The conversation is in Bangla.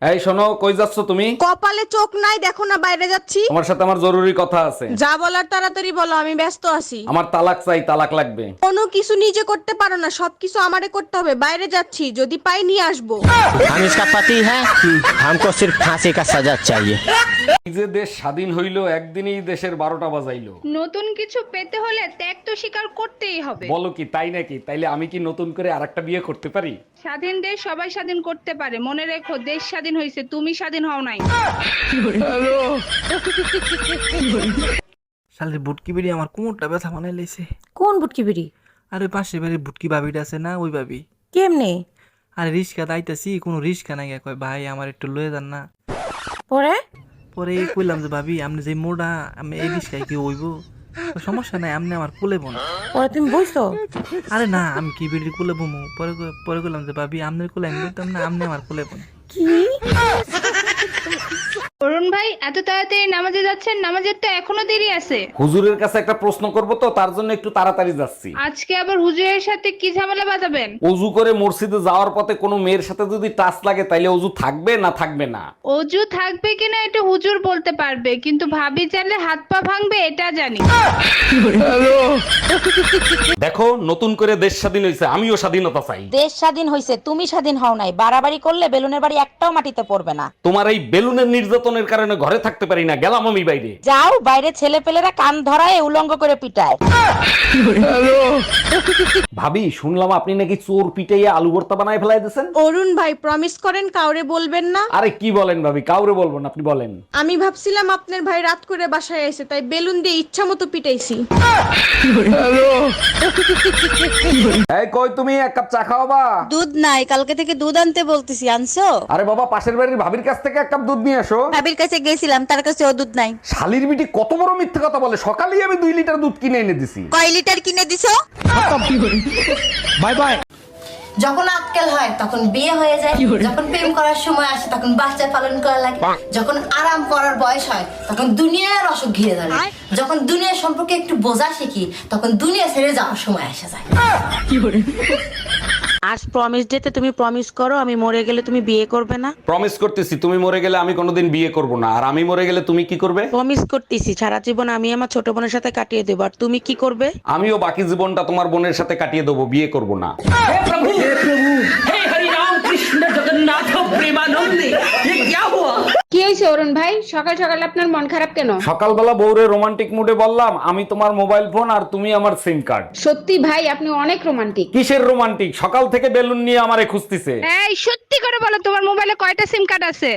এই শোনো, কই যাচ্ছ তুমি? কপালে চোখ নাই দেখো না বাইরে যাচ্ছি। তোমার সাথে আমার জরুরি কথা আছে। যা বলার তাড়াতাড়ি বলো, আমি ব্যস্ত আছি। আমার তালাক চাই, তালাক লাগবে। কোনো কিছু নিজে করতে পারো না, সবকিছু আমারে করতে হবে। বাইরে যাচ্ছি, যদি পাই নিয়ে আসবো। हम इसका पति है, हमको सिर्फ फांसी का सजा चाहिए। এই যে দেশ স্বাধীন হইলো, একদিনই দেশের 12টা বাজাইলো। নতুন কিছু পেতে হলে ত্যাগ তো স্বীকার করতেই হবে। বলো কি, তাই নাকি? তাইলে আমি কি নতুন করে আরেকটা বিয়ে করতে পারি? স্বাধীন দেশ সবাই স্বাধীন করতে পারে, মনে রেখো দেশ স্বাধীন হয়েছে, তুমি স্বাধীন হও নাই। শালের বুটকি বেরিয়ে আমার কোমরটা ব্যথা বানাই লাইছে। কোন বুটকি বিড়ি? আর ওই পাশের বাড়ির বুটকি ভাবিটা আছে না, ওই ভাবি। কেমনে? আরে রিক্সা দাইতাছি, কোনো রিক্সা নাই, কয় ভাই আমার একটু লয়ে যান না। পরে পরে কইলাম যে ভাবি আপনি যে মোড়া, আমি এই রিক্সায় কি হইব? কয়, সমস্যা নাই, আপনি আমার কোলে বোন। পরে তুমি বইছো? আরে না, আমি কি বেরিয়ে কোলে বমু? পরে কইলাম যে ভাবি আপনার কোলে আমি বলতাম না, আপনি আমার কোলে বোন। কি? অরুণ ভাই এত তাড়াতাড়ি নামাজে যাচ্ছেন? নামাজের তো এখনো দেরি আছে। হুজুরের কাছে একটা প্রশ্ন করব, তো তার জন্য একটু তাড়াতাড়ি যাচ্ছি। আজকে আবার হুজুরের সাথে কি ঝামেলা বাঁধাবেন? অজু করে মসজিদে যাওয়ার পথে কোনো মেয়ের সাথে যদি টাচ লাগে, তাইলে অজু থাকবে না থাকবে না? অজু থাকবে কিনা এটা হুজুর বলতে পারবে, কিন্তু ভাবি চাইলে হাত পা ভাঙবে এটা জানি। দেখো, নতুন করে দেশ স্বাধীন হয়েছে, আমিও স্বাধীনতা চাই। দেশ স্বাধীন হইছে, তুমি স্বাধীন হও নাই। বাড়াবাড়ি করলে বেলুনের বাড়ি একটাও মাটিতে পড়বে না। তোমার এই বেলুনের নির্যাতনের কারণে ঘরে থাকতে পারি না, গেলাম আমি বাইরে। যাও বাইরে, ছেলে পেলেরা কান ধরায় উলঙ্গ করে পিটায়। ভাবি, শুনলাম আপনি নাকি চোর পিটাইয়া আলু ভর্তা বানায় ফেলাই দিয়েছেন। অরুণ ভাই প্রমিস করেন কাউরে বলবেন না। আরে কি বলেন ভাবি, কাউরে বলবো না, আপনি বলেন। আমি ভাবছিলাম আপনার ভাই রাত করে বাসায় এসে, তাই বেলুন দিয়ে ইচ্ছা মতো পিটাইছি। এই কই তুমি, এক কাপ চা খাওয়াবা? দুধ নাই, কালকে থেকে দুধ আনতে বলতেছি, আনছো? আরে বাবা, পাশের বাড়ির ভাবির কাছ থেকে এক কাপ দুধ নিয়ে এসো। ভাবির কাছে গেছিলাম, তার কাছে ও দুধ নাই। শালির বিটি কত বড় মিথ্যে কথা বলে, সকালেই আমি 2 লিটার দুধ কিনে এনে দিছি। কয় লিটার কিনে দিছো? Bye bye. যখন আক্কেল হয় তখন বিয়ে হয়ে যায়, যখন প্রেম করার সময় আসে তখন বাচ্চা পালন করা লাগে, যখন আরাম করার বয়স হয় তখন দুনিয়ার অসুখ ঘিরে ধরে, যখন দুনিয়া সম্পর্কে একটু বোঝা শিখি তখন দুনিয়া ছেড়ে যাওয়ার সময় আসে যায়। আজ প্রমিস ডেতে তুমি প্রমিস করো, আমি মরে গেলে তুমি বিয়ে করবে না। প্রমিস করতেছি, তুমি মরে গেলে আমি কোনোদিন বিয়ে করব না। আর আমি মরে গেলে তুমি কি করবে? প্রমিস করতেছি, সারা জীবন আমি আমার ছোট বোনের সাথে কাটিয়ে দেবো। আর তুমি কি করবে? আমিও বাকি জীবনটা তোমার বোনের সাথে কাটিয়ে দেবো, বিয়ে করব না। কি হয়েছে অরুণ ভাই, সকাল সকাল আপনার মন খারাপ কেন? সকালবেলা বউরে রোমান্টিক মুডে বললাম আমি তোমার মোবাইল ফোন আর তুমি আমার সিম কার্ড। সত্যি ভাই আপনি অনেক রোমান্টিক। কিসের রোমান্টিক? সকাল থেকে বেলুন নিয়ে আমারে খুঁজতেছে। এই সত্যি করে বলো, তোমার মোবাইলে কয়টা সিম কার্ড আছে?